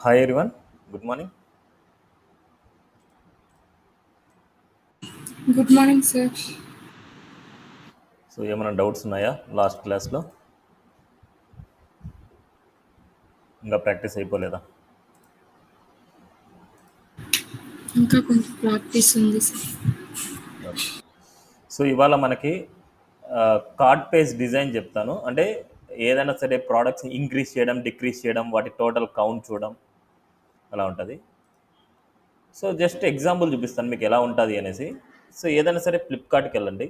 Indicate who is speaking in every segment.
Speaker 1: Hi everyone, good morning.
Speaker 2: Good morning, sir.
Speaker 1: So ఏమైనా doubts ఉన్నాయా last క్లాస్లో? ఇంకా ప్రాక్టీస్ అయిపోలేదా?
Speaker 2: ఇంకా కొంచెం ప్రాక్టీస్ ఉంది సార్.
Speaker 1: ఓకే. సో ఇవాళ మనకి కార్డ్ పేజ్ డిజైన్ చెప్తాను. అంటే ఏదైనా సరే ప్రోడక్ట్స్ ఇంక్రీజ్ చేయడం, డిక్రీజ్ చేయడం, వాటి టోటల్ కౌంట్ చూడడం అలా ఉంటుంది. సో జస్ట్ ఎగ్జాంపుల్ చూపిస్తాను మీకు ఎలా ఉంటుంది అనేసి. సో ఏదైనా సరే ఫ్లిప్కార్ట్కి వెళ్ళండి.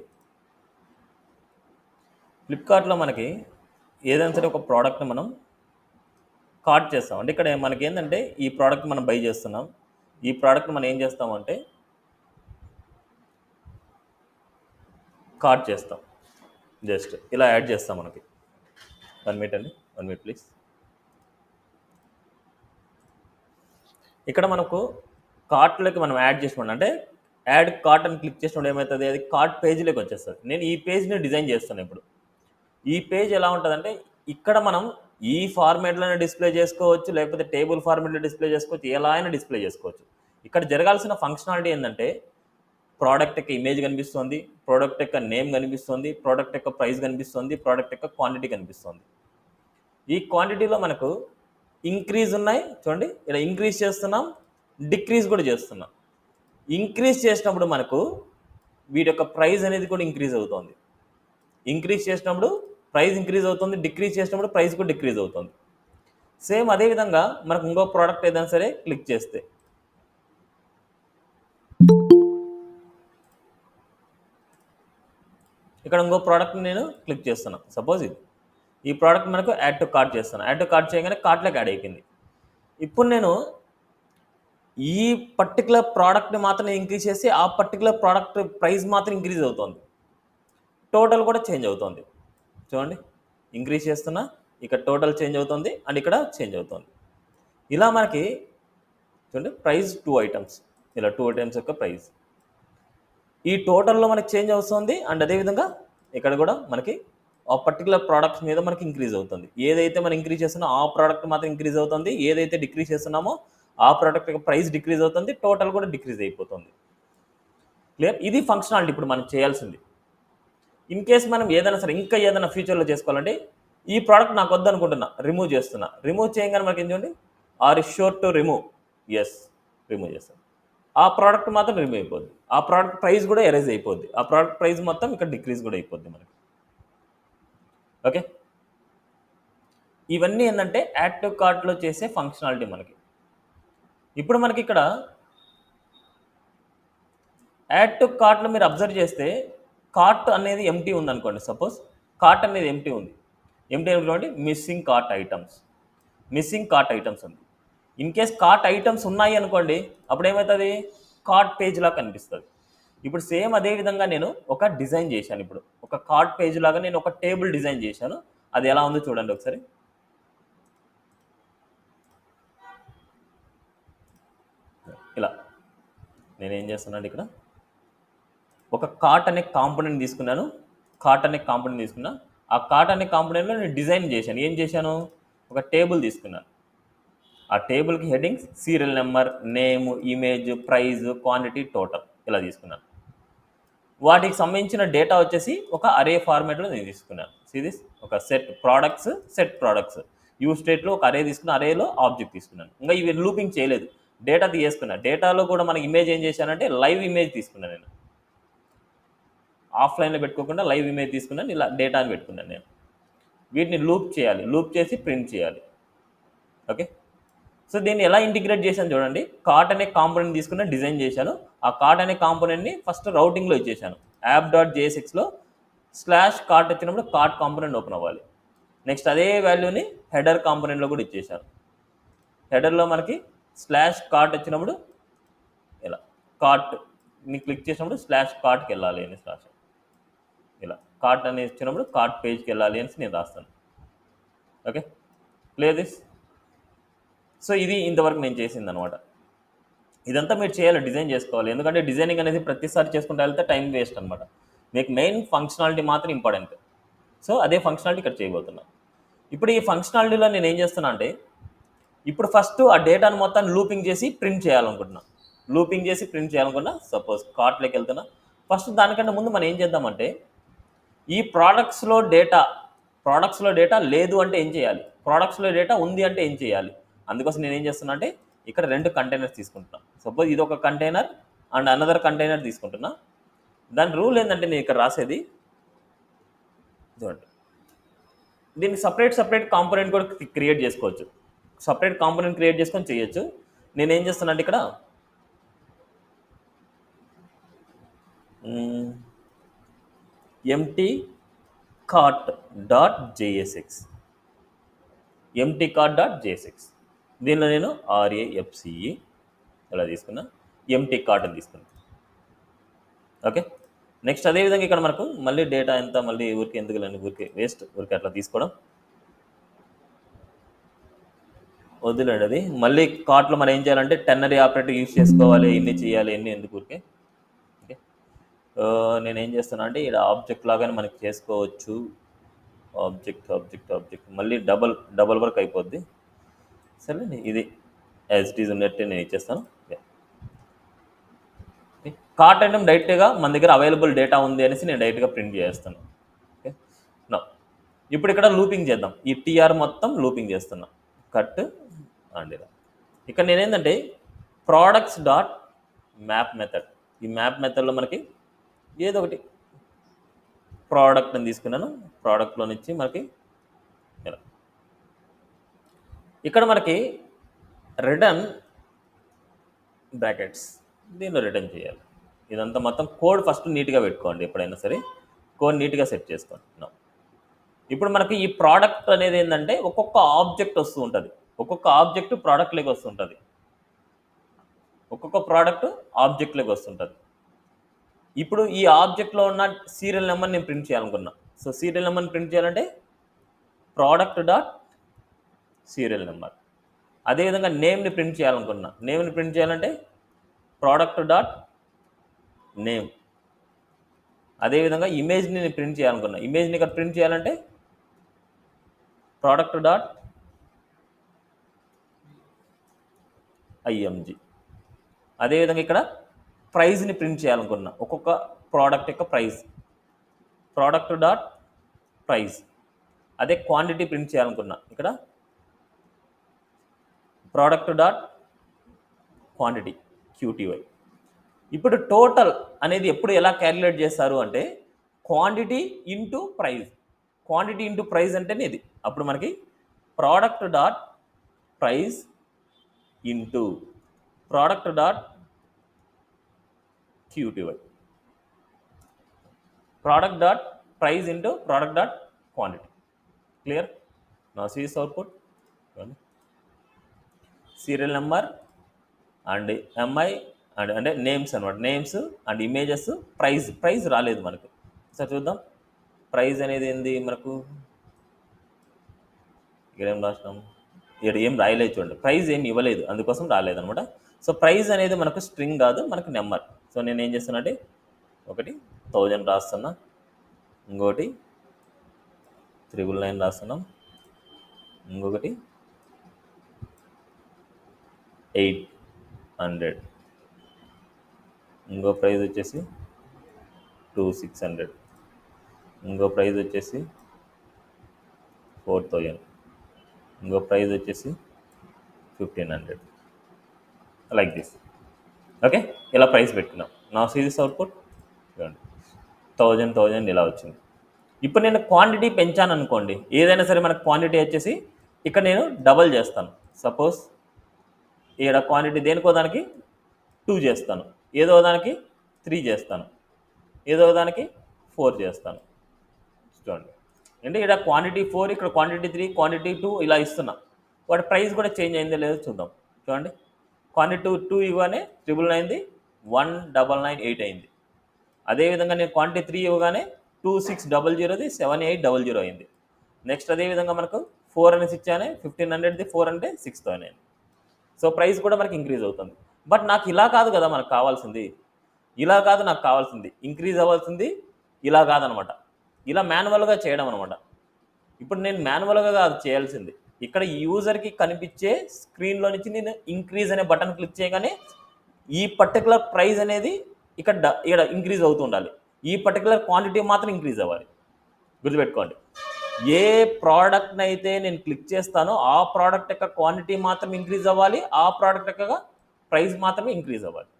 Speaker 1: ఫ్లిప్కార్ట్లో మనకి ఏదైనా సరే ఒక ప్రోడక్ట్ని మనం కార్ట్ చేస్తాం. అంటే ఇక్కడ మనకి ఏంటంటే ఈ ప్రోడక్ట్ మనం బై చేస్తున్నాం. ఈ ప్రోడక్ట్ మనం ఏం చేస్తామంటే కార్ట్ చేస్తాం. జస్ట్ ఇలా యాడ్ చేస్తాం. మనకి 1 మినిట్ అండి, 1 మినిట్ ప్లీజ్. ఇక్కడ మనకు కార్ట్లోకి మనం యాడ్ చేసుకోండి. అంటే యాడ్ కార్ట్ అని క్లిక్ చేసినప్పుడు ఏమవుతుంది, అది కార్ట్ పేజ్లోకి వచ్చేస్తుంది. నేను ఈ పేజ్ని డిజైన్ చేస్తాను. ఇప్పుడు ఈ పేజ్ ఎలా ఉంటుందంటే ఇక్కడ మనం ఈ ఫార్మేట్లోనే డిస్ప్లే చేసుకోవచ్చు, లేకపోతే టేబుల్ ఫార్మేట్లో డిస్ప్లే చేసుకోవచ్చు, ఎలా అయినా డిస్ప్లే చేసుకోవచ్చు. ఇక్కడ జరగాల్సిన ఫంక్షనాలిటీ ఏంటంటే ప్రోడక్ట్ యొక్క ఇమేజ్ కనిపిస్తుంది, ప్రోడక్ట్ యొక్క నేమ్ కనిపిస్తుంది, ప్రోడక్ట్ యొక్క ప్రైస్ కనిపిస్తుంది, ప్రోడక్ట్ యొక్క క్వాంటిటీ కనిపిస్తుంది. ఈ క్వాంటిటీలో మనకు ఇంక్రీజ్ ఉన్నాయి చూడండి, ఇలా ఇంక్రీజ్ చేస్తున్నాం, డిక్రీజ్ కూడా చేస్తున్నాం. ఇంక్రీజ్ చేసినప్పుడు మనకు వీటి యొక్క ప్రైస్ అనేది కూడా ఇంక్రీజ్ అవుతుంది. ఇంక్రీజ్ చేసినప్పుడు ప్రైస్ ఇంక్రీజ్ అవుతుంది, డిక్రీజ్ చేసినప్పుడు ప్రైస్ కూడా డిక్రీజ్ అవుతుంది. సేమ్ అదేవిధంగా మనకు ఇంకో ప్రోడక్ట్ ఏదైనా సరే క్లిక్ చేస్తే ఇక్కడ ఇంకో ప్రోడక్ట్ని నేను క్లిక్ చేస్తున్నాను. సపోజ్ ఈ ప్రోడక్ట్ మనకు యాడ్ టు కార్ట్ చేస్తాను. యాడ్ టు కార్ట్ చేయగానే కార్ట్లోకి యాడ్ అయిపోయింది. ఇప్పుడు నేను ఈ పర్టికులర్ ప్రోడక్ట్ని మాత్రం ఇంక్రీజ్ చేసి ఆ పర్టికులర్ ప్రోడక్ట్ ప్రైస్ మాత్రం ఇంక్రీజ్ అవుతుంది, టోటల్ కూడా చేంజ్ అవుతుంది. చూడండి, ఇంక్రీజ్ చేస్తున్నా, ఇక్కడ టోటల్ చేంజ్ అవుతుంది అండ్ ఇక్కడ చేంజ్ అవుతుంది. ఇలా మనకి చూడండి ప్రైస్ 2 ఐటమ్స్, ఇలా 2 ఐటమ్స్ యొక్క ప్రైస్ ఈ టోటల్లో మనకి చేంజ్ అవుతుంది. అండ్ అదేవిధంగా ఇక్కడ కూడా మనకి ఆ పర్టికులర్ ప్రోడక్ట్స్ మీద మనకి ఇంక్రీజ్ అవుతుంది. ఏదైతే మనం ఇంక్రీజ్ చేస్తున్నామో ఆ ప్రోడక్ట్ మాత్రం ఇంక్రీజ్ అవుతుంది, ఏదైతే డిక్రీజ్ చేస్తున్నామో ఆ ప్రోడక్ట్ యొక్క ప్రైస్ డిక్రీజ్ అవుతుంది, టోటల్ కూడా డిక్రీజ్ అయిపోతుంది. క్లియర్? ఇది ఫంక్షనాలిటీ ఇప్పుడు మనం చేయాల్సింది. ఇన్ కేస్ మనం ఏదైనా సరే ఇంకా ఏదైనా ఫ్యూచర్లో చేసుకోవాలంటే ఈ ప్రోడక్ట్ నాకు వద్దు అనుకుంటున్నా, రిమూవ్ చేస్తున్నా. రిమూవ్ చేయగానే మనకి ఏం చూడండి, are is sure to remove, yes remove చేస్తాను. ఆ ప్రోడక్ట్ మాత్రం రిమూవ్ అయిపోద్ది, ఆ ప్రోడక్ట్ ప్రైస్ కూడా ఎరేజ్ అయిపోద్ది, ఆ ప్రోడక్ట్ ప్రైస్ మొత్తం ఇక్కడ డిక్రీజ్ కూడా అయిపోద్ది మనకి. ఓకే, ఇవన్నీ ఏంటంటే యాడ్ టు కార్ట్లో చేసే ఫంక్షనాలిటీ మనకి. ఇప్పుడు మనకి ఇక్కడ యాడ్ టు కార్ట్లో మీరు అబ్జర్వ్ చేస్తే కార్ట్ అనేది ఎంటీ ఉంది అనుకోండి. సపోజ్ కార్ట్ అనేది ఎంటీ ఉంది, ఎంటీ అనుకోండి, missing cart items, missing cart items ఉంది. ఇన్ కేస్ కార్ట్ ఐటమ్స్ ఉన్నాయి అనుకోండి, అప్పుడు ఏమవుతుంది, కార్ట్ పేజ్ లాగా కనిపిస్తుంది. ఇప్పుడు సేమ్ అదే విధంగా నేను ఒక డిజైన్ చేశాను. ఇప్పుడు ఒక కార్ట్ పేజ్ లాగా నేను ఒక టేబుల్ డిజైన్ చేశాను. అది ఎలా ఉందో చూడండి ఒకసారి. ఇలా నేనేం చేస్తున్నాను, ఇక్కడ ఒక కార్ట్ అనే కాంపోనెంట్ తీసుకున్నాను. కార్ట్ అనే కాంపోనెంట్ తీసుకున్నా, ఆ కార్ట్ అనే కాంపోనెంట్లో నేను డిజైన్ చేశాను. ఏం చేశాను, ఒక టేబుల్ తీసుకున్నాను. ఆ టేబుల్కి headings, serial number, name, image, price, quantity, total ఇలా తీసుకున్నాను. వాటికి సంబంధించిన డేటా వచ్చేసి ఒక అరే ఫార్మేట్లో నేను తీసుకున్నాను. సిరీస్ ఒక సెట్ ప్రోడక్ట్స్ యూ స్టేట్లో ఒక అరే తీసుకున్న, అరేలో ఆబ్జెక్ట్ తీసుకున్నాను. ఇంకా ఇవి లూపింగ్ చేయలేదు, డేటా తీసుకున్నాను. డేటాలో కూడా మనకి ఇమేజ్ ఏం చేశానంటే లైవ్ ఇమేజ్ తీసుకున్నాను. నేను ఆఫ్లైన్లో పెట్టుకోకుండా లైవ్ ఇమేజ్ తీసుకున్నాను, ఇలా డేటాని పెట్టుకున్నాను. నేను వీటిని లూప్ చేయాలి, లూప్ చేసి ప్రింట్ చేయాలి. ఓకే, సో దీన్ని ఎలా ఇంటిగ్రేట్ చేశాను చూడండి. కార్ట్ అనే కాంపోనెంట్ తీసుకున్న డిజైన్ చేశాను. ఆ కార్ట్ అనే కాంపోనెంట్ని ఫస్ట్ రౌటింగ్లో ఇచ్చేసాను. యాప్.jsxలో /కార్ట్ వచ్చినప్పుడు కార్ట్ కాంపోనెంట్ ఓపెన్ అవ్వాలి. నెక్స్ట్ అదే వాల్యూని హెడర్ కాంపోనెంట్లో కూడా ఇచ్చేసాను. హెడర్లో మనకి /కార్ట్ వచ్చినప్పుడు ఇలా కార్ట్ని క్లిక్ చేసినప్పుడు /కార్ట్కి వెళ్ళాలి అని రాశాను. ఇలా కార్ట్ అని ఇచ్చినప్పుడు కార్ట్ పేజ్కి వెళ్ళాలి అని నేను రాస్తాను. Okay, clear this? సో ఇది ఇంతవరకు నేను చేసింది అనమాట. ఇదంతా మీరు చేయాలి, డిజైన్ చేసుకోవాలి. ఎందుకంటే డిజైనింగ్ అనేది ప్రతిసారి చేసుకుంటూ వెళ్తే టైం వేస్ట్ అనమాట. మీకు మెయిన్ ఫంక్షనాలిటీ మాత్రం ఇంపార్టెంట్. సో అదే ఫంక్షనాలిటీ ఇక్కడ చేయబోతున్నా. ఇప్పుడు ఈ ఫంక్షనాలిటీలో నేను ఏం చేస్తున్నా అంటే ఇప్పుడు ఫస్ట్ ఆ డేటాను మొత్తాన్ని లూపింగ్ చేసి ప్రింట్ చేయాలనుకుంటున్నా. సపోజ్ కార్ట్లోకి వెళ్తున్నా. ఫస్ట్ దానికంటే ముందు మనం ఏం చేద్దామంటే ఈ ప్రోడక్ట్స్లో డేటా లేదు అంటే ఏం చేయాలి, ప్రోడక్ట్స్లో డేటా ఉంది అంటే ఏం చేయాలి. అందుకోసం నేను ఏం చేస్తున్నా అంటే ఇక్కడ 2 కంటైనర్స్ తీసుకుంటున్నా. సపోజ్ ఇది ఒక కంటైనర్ అండ్ అనదర్ కంటైనర్ తీసుకుంటున్నా. దాని రూల్ ఏంటంటే నేను ఇక్కడ రాసేది చూడండి, దీన్ని సపరేట్ కాంపోనెంట్ కూడా క్రియేట్ చేసుకోవచ్చు. సపరేట్ కాంపోనెంట్ క్రియేట్ చేసుకొని చేయొచ్చు. నేనేం చేస్తున్నా అంటే ఇక్కడ empty cart.jsx దీనిలో నేను RAFCE ఇలా తీసుకున్నా, ఎంటీ కార్ట్ అని తీసుకున్నా. ఓకే, నెక్స్ట్ అదేవిధంగా ఇక్కడ మనకు మళ్ళీ డేటా ఎంత, మళ్ళీ ఊరికి ఎందుకు లేని ఊరికి వేస్ట్, ఊరికి అట్లా తీసుకోవడం వదిలేండి. అది మళ్ళీ కార్ట్లో మనం ఏం చేయాలంటే టెన్నరీ ఆపరేటర్ యూజ్ చేసుకోవాలి, ఎన్ని చేయాలి, ఎన్ని ఎందుకు ఊరికే. ఓకే, నేనేం చేస్తున్నా అంటే ఇక్కడ ఆబ్జెక్ట్ లాగానే మనకి చేసుకోవచ్చు. ఆబ్జెక్ట్ మళ్ళీ డబల్ వర్క్ అయిపోద్ది. సరే, ఇది యాజ్ ఇట్ ఈజ్ ఉన్నట్టే నేను ఇచ్చేస్తాను. కార్ట్ ఐటమ్ డైరెక్ట్గా మన దగ్గర అవైలబుల్ డేటా ఉంది అనేసి నేను డైరెక్ట్గా ప్రింట్ చేస్తాను. ఓకే, నా ఇప్పుడు ఇక్కడ లూపింగ్ చేద్దాం. ఈ టీఆర్ మొత్తం లూపింగ్ చేస్తున్నా. కట్ అండ్ ఇలా ఇక్కడ నేనేంటంటే ప్రోడక్ట్స్ డాట్ మ్యాప్ మెథడ్, ఈ మ్యాప్ మెథడ్లో మనకి ఏదో ఒకటి ప్రోడక్ట్ అని తీసుకున్నాను. ప్రోడక్ట్లో నుంచి మనకి ఇలా ఇక్కడ మనకి రిటర్న్ బ్రాకెట్స్, దీనిలో రిటర్న్ చేయాలి. ఇదంతా మొత్తం కోడ్ ఫస్ట్ నీట్గా పెట్టుకోండి. ఎప్పుడైనా సరే కోడ్ నీట్గా సెట్ చేసుకోండి. ఇప్పుడు మనకి ఈ ప్రోడక్ట్ అనేది ఏంటంటే ఒక్కొక్క ఆబ్జెక్ట్ వస్తూ ఉంటుంది, ఒక్కొక్క ఆబ్జెక్ట్ ప్రోడక్ట్లోకి వస్తుంటుంది, ఒక్కొక్క ప్రోడక్ట్ ఆబ్జెక్ట్లోకి వస్తుంటుంది. ఇప్పుడు ఈ ఆబ్జెక్ట్లో ఉన్న సీరియల్ నెంబర్ నేను ప్రింట్ చేయాలనుకున్నా. సో సీరియల్ నెంబర్ని ప్రింట్ చేయాలంటే ప్రోడక్ట్ డాట్ సీరియల్ నెంబర్. అదేవిధంగా నేమ్ని ప్రింట్ చేయాలనుకున్నా. నేమ్ని ప్రింట్ చేయాలంటే ప్రోడక్ట్ డాట్ నేమ్. అదేవిధంగా ఇమేజ్ని నేను ప్రింట్ చేయాలనుకున్నా. ఇమేజ్ని ఇక్కడ ప్రింట్ చేయాలంటే ప్రోడక్ట్ డాట్ IMG. అదేవిధంగా ఇక్కడ ప్రైజ్ని ప్రింట్ చేయాలనుకున్నా. ఒక్కొక్క ప్రోడక్ట్ యొక్క ప్రోడక్ట్ డాట్ ప్రైజ్. అదే క్వాంటిటీ ప్రింట్ చేయాలనుకున్నా. ఇక్కడ ప్రోడక్ట్ డాట్ క్వాంటిటీ QTY. ఇప్పుడు టోటల్ అనేది ఎప్పుడు ఎలా క్యాలిక్యులేట్ చేస్తారు అంటే క్వాంటిటీ ఇంటూ ప్రైజ్ అంటేనే ఇది. అప్పుడు మనకి product dot price into product dot QTY, product dot price into product dot quantity. Clear? నా సీస్ output serial number and MI and అంటే నేమ్స్ అనమాట. Names and images. ప్రైజ్ రాలేదు మనకు. సార్ చూద్దాం ప్రైజ్ అనేది ఏంది మనకు. ఇక్కడ ఏం రాసినాం, ఇక్కడ ఏం రాయలేదు చూడండి. ప్రైజ్ ఏం ఇవ్వలేదు, అందుకోసం రాలేదనమాట. సో ప్రైజ్ అనేది మనకు స్ట్రింగ్ కాదు, మనకు నెంబర్. సో నేను ఏం చేస్తున్నా అంటే ఒకటి 1000 రాస్తున్నా, ఇంకొకటి 999 రాస్తున్నాం, ఇంకొకటి 800, ఇంకో ప్రైజ్ వచ్చేసి 2600, ఇంకో ప్రైజ్ వచ్చేసి 4000, ఇంకో ప్రైజ్ వచ్చేసి 1500, లైక్ దిస్. ఓకే, ఇలా ప్రైస్ పెట్టుకున్నాం. నా సీరీస్ అవుట్పుట్ చూడండి 1000 ఇలా వచ్చింది. ఇప్పుడు నేను క్వాంటిటీ పెంచాను అనుకోండి, ఏదైనా సరే మనకు క్వాంటిటీ వచ్చేసి ఇక్కడ నేను డబల్ చేస్తాను. సపోజ్ ఇక్కడ క్వాంటిటీ దేనికో దానికి 2 చేస్తాను, ఏదో దానికి 3 చేస్తాను, ఏదో దానికి 4 చేస్తాను. చూడండి, అంటే ఇక్కడ క్వాంటిటీ 4, ఇక్కడ క్వాంటిటీ 3, క్వాంటిటీ 2 ఇలా ఇస్తున్నా. వాటి ప్రైస్ కూడా చేంజ్ అయిందో లేదో చూద్దాం. చూడండి, క్వాంటిటీ 2 ఇవ్వగానే 999ది 1998 అయింది. అదేవిధంగా నేను క్వాంటిటీ 3 ఇవ్వగానే 2600ది 7800 అయింది. నెక్స్ట్ అదేవిధంగా మనకు 4 అనేసి ఇచ్చానే 1500ది 4 అంటే 6000 అయింది. సో ప్రైస్ కూడా మనకి ఇంక్రీజ్ అవుతుంది. బట్ నాకు ఇలా కాదు కదా మనకు కావాల్సింది, ఇలా కాదు నాకు కావాల్సింది. ఇంక్రీజ్ అవ్వాల్సింది ఇలా కాదనమాట, ఇలా మాన్యువల్గా చేయడం అనమాట. ఇప్పుడు నేను మాన్యువల్గా కాదు చేయాల్సింది, ఇక్కడ యూజర్కి కనిపించే స్క్రీన్లో నుంచి నేను ఇంక్రీజ్ అనే బటన్ క్లిక్ చేయగానే ఈ పర్టికులర్ ప్రైస్ అనేది ఇక్కడ ఇంక్రీజ్ అవుతూ ఉండాలి. ఈ పర్టికులర్ క్వాంటిటీ మాత్రం ఇంక్రీజ్ అవ్వాలి. గుర్తుపెట్టుకోండి, ఏ ప్రోడక్ట్ని అయితే నేను క్లిక్ చేస్తానో ఆ ప్రోడక్ట్ యొక్క క్వాంటిటీ మాత్రం ఇంక్రీజ్ అవ్వాలి, ఆ ప్రోడక్ట్ యొక్క ప్రైస్ మాత్రమే ఇంక్రీజ్ అవ్వాలి.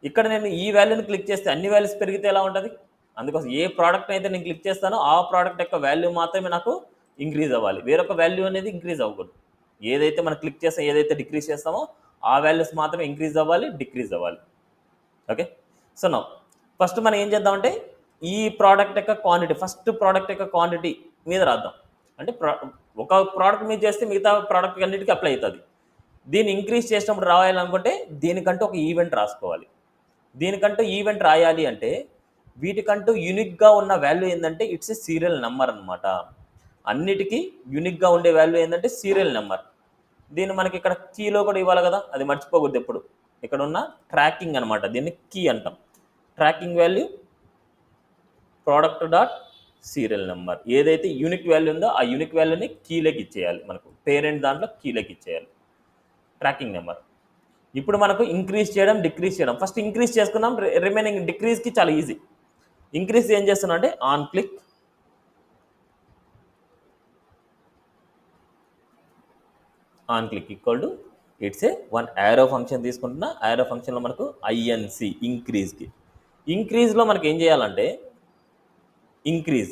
Speaker 1: ఇక్కడ నేను ఈ వాల్యూని క్లిక్ చేస్తే అన్ని వాల్యూస్ పెరిగితే ఎలా ఉంటుంది? అందుకోసం ఏ ప్రోడక్ట్ అయితే నేను క్లిక్ చేస్తానో ఆ ప్రోడక్ట్ యొక్క వాల్యూ మాత్రమే నాకు ఇంక్రీజ్ అవ్వాలి, వేరొక వాల్యూ అనేది ఇంక్రీజ్ అవ్వకూడదు. ఏదైతే మనం క్లిక్ చేస్తాం, ఏదైతే డిక్రీజ్ చేస్తామో ఆ వాల్యూస్ మాత్రమే ఇంక్రీజ్ అవ్వాలి, డిక్రీజ్ అవ్వాలి. ఓకే, సో నా ఫస్ట్ మనం ఏం చేద్దామంటే ఈ ప్రోడక్ట్ యొక్క క్వాంటిటీ, ఫస్ట్ ప్రోడక్ట్ యొక్క క్వాంటిటీ మీద రాద్దాం. అంటే ఒక ప్రోడక్ట్ మీద చేస్తే మిగతా ప్రోడక్ట్ అన్నిటికీ అప్లై అవుతుంది. దీన్ని ఇంక్రీజ్ చేసినప్పుడు రాయాలనుకుంటే దీనికంటూ ఒక ఈవెంట్ రాసుకోవాలి. దీనికంటూ ఈవెంట్ రాయాలి అంటే వీటికంటూ యూనిక్గా ఉన్న వాల్యూ ఏంటంటే ఇట్స్ ఏ సీరియల్ నెంబర్ అనమాట. అన్నిటికీ యూనిక్గా ఉండే వాల్యూ ఏంటంటే సీరియల్ నెంబర్. దీన్ని మనకి ఇక్కడ కీలో కూడా ఇవ్వాలి కదా, అది మర్చిపోకూడదు ఎప్పుడు. ఇక్కడ ఉన్న ట్రాకింగ్ అనమాట, దీన్ని కీ అంటాం. Tracking value product dot serial number, ఏదైతే యూనిక్ వాల్యూ ఉందో ఆ యూనిక్ వాల్యూని కీలోకి ఇచ్చేయాలి. మనకు పేరెంట్ దాంట్లో కీలోకి ఇచ్చేయాలి ట్రాకింగ్ నెంబర్. ఇప్పుడు మనకు ఇంక్రీజ్ చేయడం, డిక్రీజ్ చేయడం. ఫస్ట్ ఇంక్రీజ్ చేసుకున్నాం, రిమైనింగ్ డిక్రీజ్కి చాలా ఈజీ. ఇంక్రీజ్ ఏం చేస్తున్నా అంటే on click, equal to it's a one arrow function తీసుకుంటున్నా. యారో ఫంక్షన్లో మనకు ఐఎన్సి ఇంక్రీజ్కి, ఇంక్రీజ్లో మనకి ఏం చేయాలంటే ఇంక్రీజ్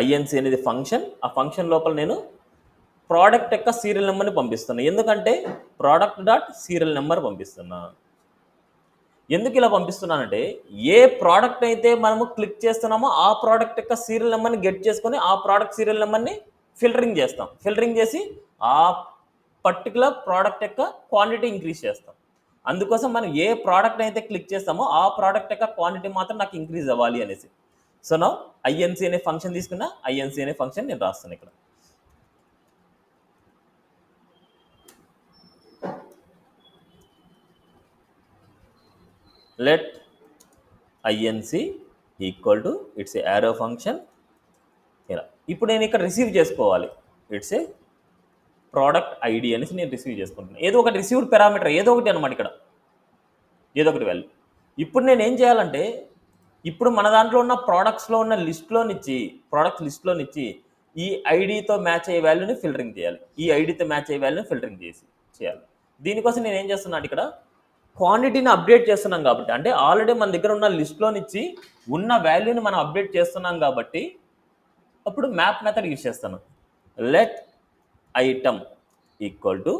Speaker 1: ఐఎన్సి అనేది ఫంక్షన్. ఆ ఫంక్షన్ లోపల నేను ప్రోడక్ట్ యొక్క సీరియల్ నెంబర్ని పంపిస్తున్నా. ఎందుకంటే ప్రోడక్ట్ డాట్ సీరియల్ నెంబర్ పంపిస్తున్నా. ఎందుకు ఇలా పంపిస్తున్నానంటే ఏ ప్రోడక్ట్ అయితే మనము క్లిక్ చేస్తున్నామో ఆ ప్రోడక్ట్ యొక్క సీరియల్ నెంబర్ని గెట్ చేసుకొని ఆ ప్రోడక్ట్ సీరియల్ నెంబర్ని ఫిల్టరింగ్ చేస్తాం. ఫిల్టరింగ్ చేసి ఆ పర్టికులర్ ప్రోడక్ట్ యొక్క క్వాంటిటీ ఇంక్రీజ్ చేస్తాం. అందుకోసం మనం ఏ ప్రోడక్ట్ అయితే క్లిక్ చేస్తామో ఆ ప్రోడక్ట్ యొక్క క్వాంటిటీ మాత్రం నాకు ఇంక్రీజ్ అవ్వాలి అనేసి. సో నా ఐఎన్సి అనే ఫంక్షన్ తీసుకున్నా, ఐఎన్సి అనే ఫంక్షన్ నేను రాస్తాను ఇక్కడ. let inc equal to it's a arrow function. ఇలా ఇప్పుడు నేను ఇక్కడ రిసీవ్ చేసుకోవాలి, ఇట్స్ ఏ ప్రోడక్ట్ ఐడి అనేసి నేను రిసీవ్ చేసుకుంటున్నాను. ఏదో ఒకటి రిసీవ్డ్ పారామీటర్, ఏదో ఒకటి అనమాట, ఇక్కడ ఏదో ఒకటి వాల్యూ. ఇప్పుడు నేను ఏం చేయాలంటే ఇప్పుడు మన దాంట్లో ఉన్న ప్రోడక్ట్స్లో ఉన్న ప్రోడక్ట్స్ లిస్ట్లోనిచ్చి ఈ ఐడితో మ్యాచ్ అయ్యే వాల్యూని ఫిల్టరింగ్ చేయాలి, ఈ ఐడితో మ్యాచ్ అయ్యే వాల్యూని ఫిల్టరింగ్ చేయాలి. దీనికోసం నేను ఏం చేస్తున్నాను, ఇక్కడ క్వాంటిటీని అప్డేట్ చేస్తున్నాం కాబట్టి, అంటే ఆల్రెడీ మన దగ్గర ఉన్న లిస్ట్లోనిచ్చి ఉన్న వాల్యూని మనం అప్డేట్ చేస్తున్నాం కాబట్టి అప్పుడు మ్యాప్ మెథడ్ యూజ్ చేస్తాను. Let item equal to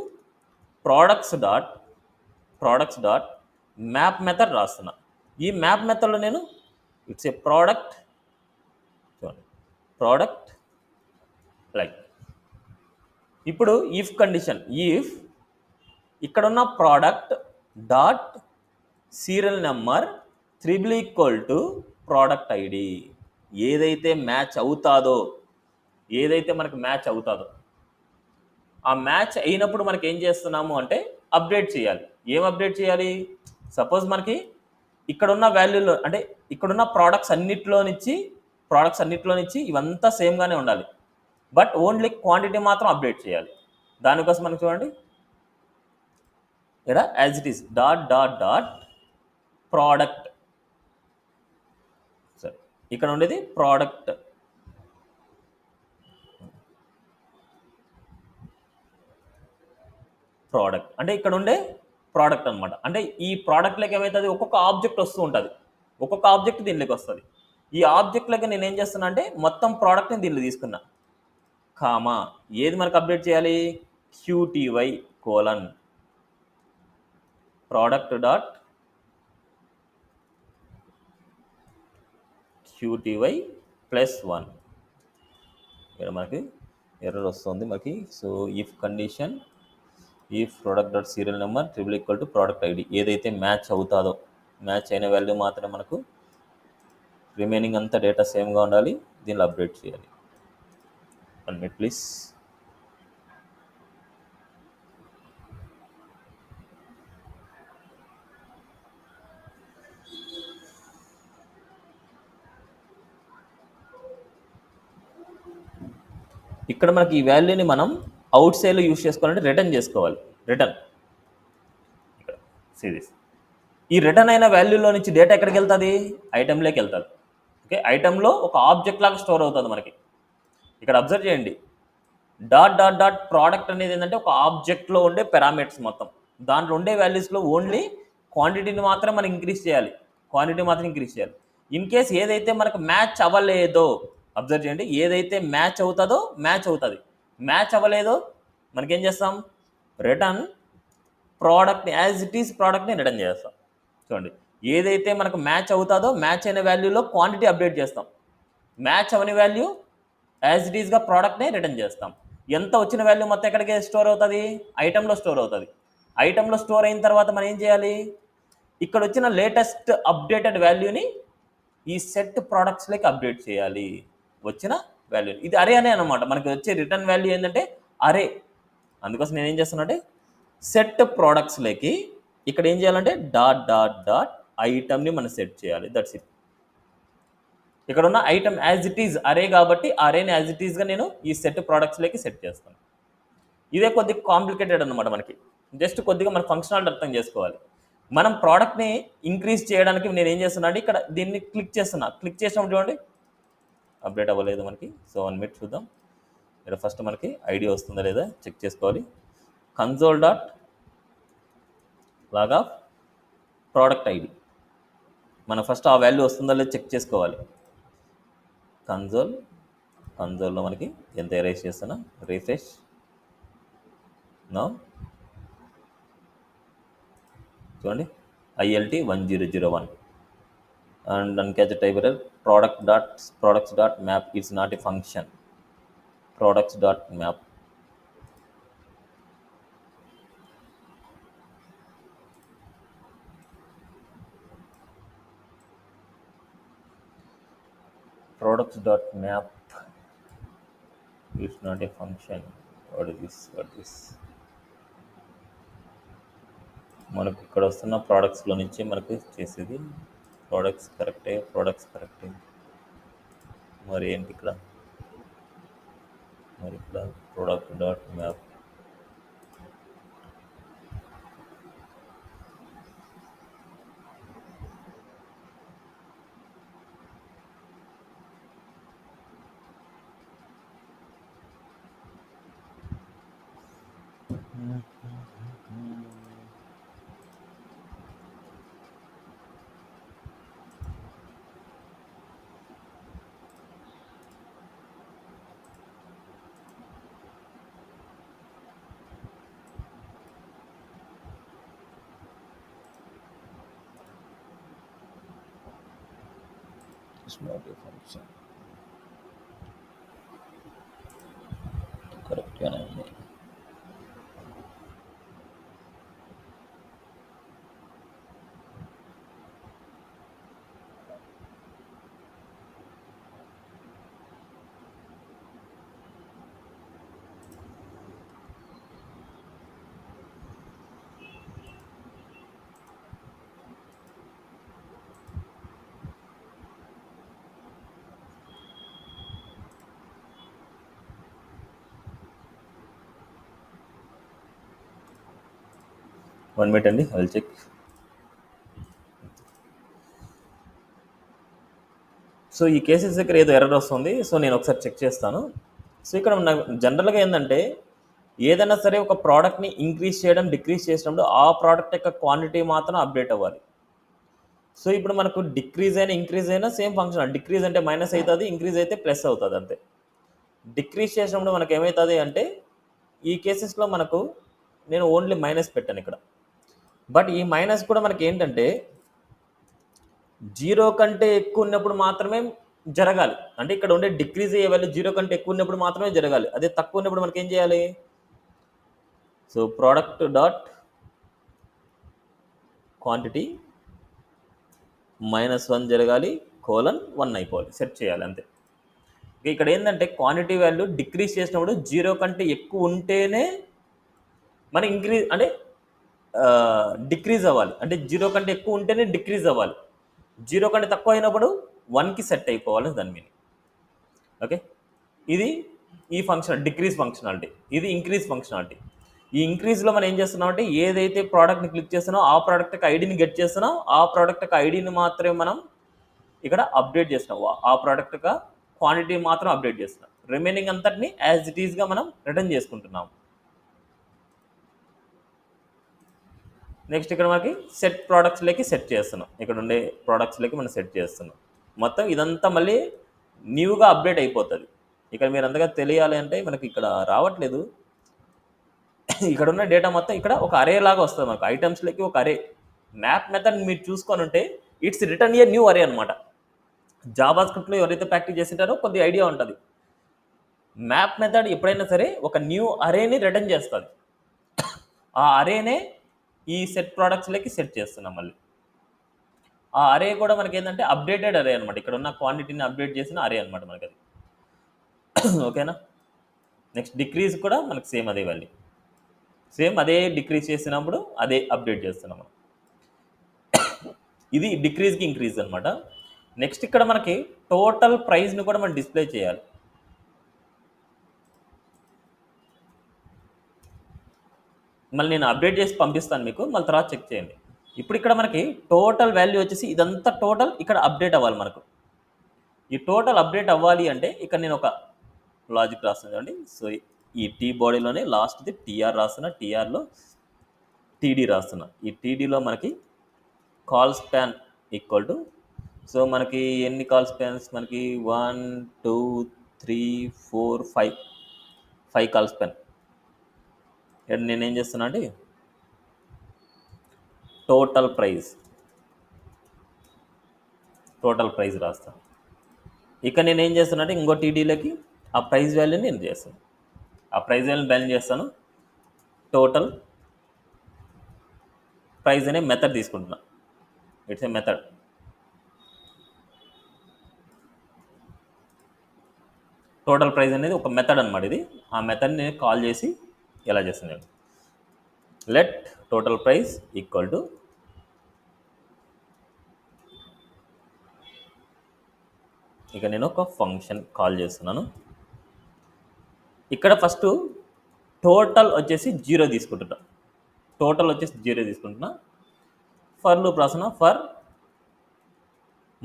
Speaker 1: products dot map method రాస్తున్నా. ఈ మ్యాప్ మెథడ్లో నేను ఇట్స్ ఏ ప్రోడక్ట్ లైక్. ఇప్పుడు ఇఫ్ కండిషన్, ఇఫ్ ఇక్కడున్న product dot serial number triple equal to product ID, ఏదైతే మనకు మ్యాచ్ అవుతుందో ఆ మ్యాచ్ అయినప్పుడు మనకి ఏం చేస్తున్నాము అంటే అప్డేట్ చేయాలి. ఏం అప్డేట్ చేయాలి? సపోజ్ మనకి ఇక్కడున్న వాల్యూలో, అంటే ఇక్కడున్న ప్రోడక్ట్స్ అన్నిట్లోనిచ్చి ఇవంతా సేమ్గానే ఉండాలి, బట్ ఓన్లీ క్వాంటిటీ మాత్రం అప్డేట్ చేయాలి. దానికోసం మనకి చూడండి ఇక్కడ as it is dot product. సరే, ఇక్కడ ఉండేది ప్రోడక్ట్ అంటే ఇక్కడ ఉండే ప్రోడక్ట్ అనమాట. అంటే ఈ ప్రోడక్ట్లోకి ఏమవుతుంది, ఒక్కొక్క ఆబ్జెక్ట్ వస్తూ ఉంటుంది, ఒక్కొక్క ఆబ్జెక్ట్ దీనిలోకి వస్తుంది. ఈ ఆబ్జెక్ట్లోకి నేను ఏం చేస్తున్నా అంటే మొత్తం ప్రోడక్ట్ని దీనిలో తీసుకున్నా, కామా ఏది మనకు అప్డేట్ చేయాలి, QTY ప్రోడక్ట్ డాట్ QTY +1. ఇక్కడ మనకి ఎర్రర్ వస్తుంది మనకి. So if condition, if product dot serial number triple equal to product ID, ఏదైతే మ్యాచ్ అవుతుందో మ్యాచ్ అయిన వాల్యూ మాత్రమే మనకు, రిమైనింగ్ అంతా డేటా సేమ్గా ఉండాలి, దీనిలో అప్డేట్ చేయాలి. 1 minute ప్లీజ్. ఇక్కడ మనకి ఈ వాల్యూని మనం అవుట్ సైడ్లో యూస్ చేసుకోవాలంటే రిటర్న్ చేసుకోవాలి. రిటర్న్ ఇక్కడ సిరీస్ ఈ రిటర్న్ అయిన వాల్యూలో నుంచి డేటా ఎక్కడికి వెళ్తుంది? ఐటెంలోకి వెళ్తుంది. ఓకే, ఐటెంలో ఒక ఆబ్జెక్ట్ లాగా స్టోర్ అవుతుంది మనకి. ఇక్కడ అబ్జర్వ్ చేయండి, డాట్ డాట్ డాట్ ప్రోడక్ట్ అనేది ఏంటంటే ఒక ఆబ్జెక్ట్లో ఉండే పారామీటర్స్ మొత్తం. దాంట్లో ఉండే వాల్యూస్లో ఓన్లీ క్వాంటిటీని మాత్రం మనం ఇంక్రీజ్ చేయాలి. క్వాంటిటీ మాత్రం ఇంక్రీజ్ చేయాలి. ఇన్ కేస్ ఏదైతే మనకు మ్యాచ్ అవ్వలేదో అబ్జర్వ్ చేయండి, ఏదైతే మ్యాచ్ అవుతుందో మ్యాచ్ అవుతుంది, మ్యాచ్ అవ్వలేదో మనకేం చేస్తాం? రిటర్న్ ప్రోడక్ట్ని యాజ్ ఇట్ ఈస్ ప్రోడక్ట్ని రిటర్న్ చేస్తాం. చూడండి, ఏదైతే మనకు మ్యాచ్ అవుతుందో మ్యాచ్ అయిన వాల్యూలో క్వాంటిటీ అప్డేట్ చేస్తాం. మ్యాచ్ అవని వాల్యూ యాజ్ ఇట్ ఈస్గా ప్రోడక్ట్ని రిటర్న్ చేస్తాం. ఎంత వచ్చిన వాల్యూ మొత్తం ఎక్కడికి స్టోర్ అవుతుంది? ఐటెంలో స్టోర్ అవుతుంది. ఐటెంలో స్టోర్ అయిన తర్వాత మనం ఏం చేయాలి? ఇక్కడ వచ్చిన లేటెస్ట్ అప్డేటెడ్ వాల్యూని ఈ సెట్ ప్రోడక్ట్స్లోకి అప్డేట్ చేయాలి. వచ్చిన వాల్యూ ఇది అరే అనే అనమాట. మనకి వచ్చే రిటర్న్ వాల్యూ ఏంటంటే అరే. అందుకోసం నేను ఏం చేస్తున్నా అంటే సెట్ ప్రోడక్ట్స్లోకి ఇక్కడ ఏం చేయాలంటే డాట్ డాట్ డాట్ ఐటమ్ని మనం సెట్ చేయాలి. That's it. ఇక్కడ ఉన్న ఐటమ్ యాజ్ ఇట్ ఈజ్ అరే కాబట్టి అరేని యాజ్ ఇట్ ఈజ్గా నేను ఈ సెట్ ప్రోడక్ట్స్లోకి సెట్ చేస్తాను. ఇదే కొద్దిగా కాంప్లికేటెడ్ అనమాట. మనకి జస్ట్ కొద్దిగా మన ఫంక్షనాలిటీ అర్థం చేసుకోవాలి. మనం ప్రోడక్ట్ని ఇంక్రీజ్ చేయడానికి నేను ఏం చేస్తున్నా అంటే ఇక్కడ దీన్ని క్లిక్ చేస్తున్నా. క్లిక్ చేసినప్పుడు చూడండి అప్డేట్ అవ్వలేదు మనకి. సో 1 మినిట్ చూద్దాం. ఇక్కడ ఫస్ట్ మనకి ఐడి వస్తుందా లేదా చెక్ చేసుకోవాలి. కన్సోల్ డాట్ లాగా ప్రోడక్ట్ ఐడి మనం ఫస్ట్ ఆ వాల్యూ వస్తుందా లేదా చెక్ చేసుకోవాలి. కన్సోల్లో మనకి ఎంత ఎరేస్ చేస్తున్నా, రీఫ్రెష్ నా చూడండి ILT 1001 and uncatch type error products dot map is not a function. Products dot map products dot map is not a function. What is this? మనకు ఇక్కడ వస్తున్న ప్రోడక్ట్స్లో నుంచి మనకు చేసేది ప్రోడక్ట్స్ కరెక్టే. మరి ఏంటి ఇక్కడ? మరి ఇక్కడ product dot map is not a function. కరెక్ట్గానే ఉంది. వన్ మినిట్ అండి, ఐ విల్ చెక్. సో ఈ కేసెస్ దగ్గర ఏదో ఎర్రర్ వస్తుంది. సో నేను ఒకసారి చెక్ చేస్తాను. సో ఇక్కడ జనరల్గా ఏంటంటే ఏదైనా సరే ఒక ప్రోడక్ట్ని ఇంక్రీజ్ చేయడం డిక్రీజ్ చేసినప్పుడు ఆ ప్రోడక్ట్ యొక్క క్వాంటిటీ మాత్రం అప్డేట్ అవ్వాలి. సో ఇప్పుడు మనకు డిక్రీజ్ అయినా ఇంక్రీజ్ అయినా సేమ్ ఫంక్షన్. డిక్రీజ్ అంటే మైనస్ అవుతుంది, ఇంక్రీజ్ అయితే ప్లస్ అవుతుంది అంతే. డిక్రీజ్ చేసినప్పుడు మనకు ఏమవుతుంది అంటే ఈ కేసెస్లో మనకు నేను ఓన్లీ మైనస్ పెట్టాను ఇక్కడ. బట్ ఈ మైనస్ కూడా మనకి ఏంటంటే 0 కంటే ఎక్కువ ఉన్నప్పుడు మాత్రమే జరగాలి. అంటే ఇక్కడ ఉండే డిక్రీజ్ అయ్యే వాల్యూ 0 కంటే ఎక్కువ ఉన్నప్పుడు మాత్రమే జరగాలి. అదే తక్కువ ఉన్నప్పుడు మనకి ఏం చేయాలి? సో ప్రోడక్ట్ డాట్ క్వాంటిటీ -1 జరగాలి, :1 అయిపోవాలి, సెట్ చేయాలి అంతే. ఇక్కడ ఏంటంటే క్వాంటిటీ వాల్యూ డిక్రీజ్ చేసినప్పుడు 0 కంటే ఎక్కువ ఉంటేనే మన ఇంక్రీజ్ అంటే డిక్రీజ్ అవ్వాలి. అంటే 0 కంటే ఎక్కువ ఉంటేనే డిక్రీజ్ అవ్వాలి. 0 కంటే తక్కువ అయినప్పుడు 1కి సెట్ అయిపోవాలి దాని మీద. ఓకే, ఇది ఈ ఫంక్షన్ డిక్రీజ్ ఫంక్షనాలిటీ, ఇది ఇంక్రీజ్ ఫంక్షనాలిటీ. ఈ ఇంక్రీజ్లో మనం ఏం చేస్తున్నాం అంటే ఏదైతే ప్రోడక్ట్ని క్లిక్ చేస్తున్నామో ఆ ప్రోడక్ట్ యొక్క ఐడిని గెట్ చేస్తున్నాం, ఆ ప్రోడక్ట్ యొక్క ఐడిని మాత్రమే మనం ఇక్కడ అప్డేట్ చేస్తున్నాం, ఆ ప్రోడక్ట్ యొక్క క్వాంటిటీ మాత్రం అప్డేట్ చేస్తున్నాం, రిమైనింగ్ అంతటిని యాజ్ ఇట్ ఈస్గా మనం రిటర్న్ చేసుకుంటున్నాం. నెక్స్ట్ ఇక్కడ మనకి సెట్ ప్రోడక్ట్స్లోకి సెట్ చేస్తున్నాం, ఇక్కడ ఉండే ప్రోడక్ట్స్లోకి మనం సెట్ చేస్తున్నాం. మొత్తం ఇదంతా మళ్ళీ న్యూగా అప్డేట్ అయిపోతుంది. ఇక్కడ మీరు అంతగా తెలియాలి అంటే మనకి ఇక్కడ రావట్లేదు, ఇక్కడ ఉన్న డేటా మొత్తం ఇక్కడ ఒక అరే లాగా వస్తుంది మనకు, ఐటమ్స్లోకి ఒక అరే. మ్యాప్ మెథడ్ మీరు చూసుకొని ఉంటే ఇట్స్ రిటర్న్ ఏ న్యూ అరే అనమాట. జావా స్క్రిప్ట్లో ఎవరైతే ప్రాక్టీస్ చేసింటారో కొద్ది ఐడియా ఉంటుంది. మ్యాప్ మెథడ్ ఎప్పుడైనా సరే ఒక న్యూ అరేని రిటర్న్ చేస్తుంది. ఆ అరేనే ఈ సెట్ ప్రోడక్ట్స్లోకి సెట్ చేస్తున్నాం మళ్ళీ. ఆ అరే కూడా మనకి ఏంటంటే అప్డేటెడ్ అరే అనమాట, ఇక్కడ ఉన్న క్వాంటిటీని అప్డేట్ చేసిన అరే అనమాట మనకి అది. ఓకేనా. నెక్స్ట్ డిక్రీజ్ కూడా మనకి సేమ్ అదే వాల్యూ, సేమ్ అదే డిక్రీజ్ చేసినప్పుడు అదే అప్డేట్ చేస్తున్నాం మనం. ఇది డిక్రీజ్కి ఇంక్రీజ్ అనమాట. నెక్స్ట్ ఇక్కడ మనకి టోటల్ ప్రైస్ని కూడా మనం డిస్ప్లే చేయాలి. మళ్ళీ నేను అప్డేట్ చేసి పంపిస్తాను మీకు, మళ్ళీ తర్వాత చెక్ చేయండి. ఇప్పుడు ఇక్కడ మనకి టోటల్ వాల్యూ వచ్చేసి ఇదంతా టోటల్ ఇక్కడ అప్డేట్ అవ్వాలి మనకు. ఈ టోటల్ అప్డేట్ అవ్వాలి అంటే ఇక్కడ నేను ఒక లాజిక్ రాస్తున్నాను చూడండి. సో ఈ టీ బాడీలోనే లాస్ట్ది టీఆర్ రాస్తున్నా, టీఆర్లో టీడీ రాస్తున్నా. ఈ టీడీలో మనకి call span equal to, so మనకి ఎన్ని కాల్ స్పాన్స్ మనకి 1 2 3 4 5 కాల్ స్పాన్. ఇక్కడ నేనేం చేస్తున్నా అంటే టోటల్ ప్రైస్ రాస్తాను. ఇక నేను ఏం చేస్తున్నా అంటే ఇంకో టీడీలకి ఆ ప్రైస్ వాల్యూని నేను చేస్తాను, ఆ ప్రైస్ వాల్యూని బ్యాలెన్స్ చేస్తాను. టోటల్ ప్రైస్ అనే మెథడ్ తీసుకుంటున్నా, it's a method. Total price అనేది ఒక మెథడ్ అనమాట ఇది. ఆ మెథడ్ని నేను కాల్ చేసి ఎలా చేస్తున్నాను, let total price equal to, ఇక నేను ఒక ఫంక్షన్ కాల్ చేస్తున్నాను. ఇక్కడ ఫస్ట్ టోటల్ వచ్చేసి 0 తీసుకుంటున్నా, ఫర్ లూప్ రాసిన, ఫర్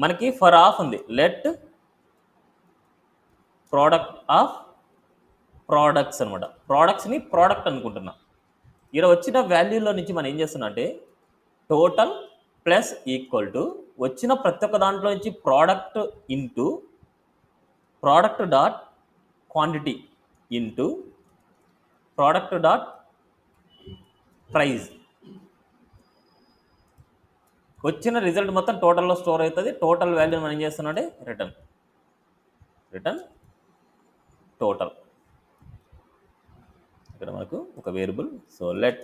Speaker 1: మనకి ఫర్ ఆఫ్ ఉంది, లెట్ ప్రోడక్ట్ ఆఫ్ ప్రోడక్ట్స్ అనమాట. ప్రోడక్ట్స్ని ప్రోడక్ట్ అనుకుంటున్నా. ఇక్కడ వచ్చిన వాల్యూలో నుంచి మనం ఏం చేస్తున్నా అంటే టోటల్ ప్లస్ ఈక్వల్ టు వచ్చిన ప్రతి ఒక్క దాంట్లో నుంచి product into product dot quantity into product dot price. వచ్చిన రిజల్ట్ మొత్తం టోటల్లో స్టోర్ అవుతుంది. టోటల్ వాల్యూ మనం ఏం చేస్తున్నా అంటే రిటర్న్ టోటల్. ఇక్కడ మనకు ఒక వేరియబుల్, సో లెట్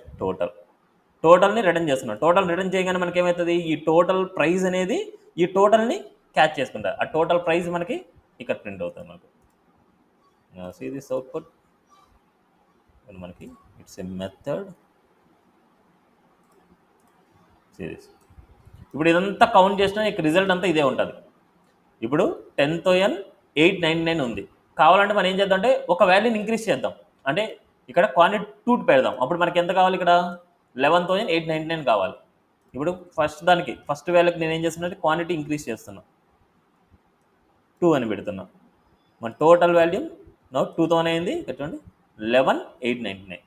Speaker 1: టోటల్ని రిటర్న్ చేస్తున్నాం. టోటల్ రిటర్న్ చేయగానే మనకి ఏమవుతుంది, ఈ టోటల్ ప్రైస్ అనేది ఈ టోటల్ని క్యాచ్ చేసుకుంటారు. ఆ టోటల్ ప్రైస్ మనకి ఇక్కడ ప్రింట్ అవుతుంది మనకు. సీ దిస్ అవుట్పుట్ మనకి it's a method. See this. ఇప్పుడు ఇదంతా కౌంట్ చేసినా ఇక రిజల్ట్ అంతా ఇదే ఉంటుంది. ఇప్పుడు 10,899 ఉంది. కావాలంటే మనం ఏం చేద్దాం అంటే ఒక వాల్యూని ఇంక్రీజ్ చేద్దాం, అంటే ఇక్కడ క్వాంటిటీ 2 పెడదాం. అప్పుడు మనకి ఎంత కావాలి, ఇక్కడ 11,899 కావాలి. ఇప్పుడు ఫస్ట్ వాల్యూకి నేను ఏం చేస్తున్నా అంటే క్వాంటిటీ ఇంక్రీజ్ చేస్తున్నా, 2 అని పెడుతున్నా. మన టోటల్ వాల్యూ 2000 అయింది, చూడండి 11,899.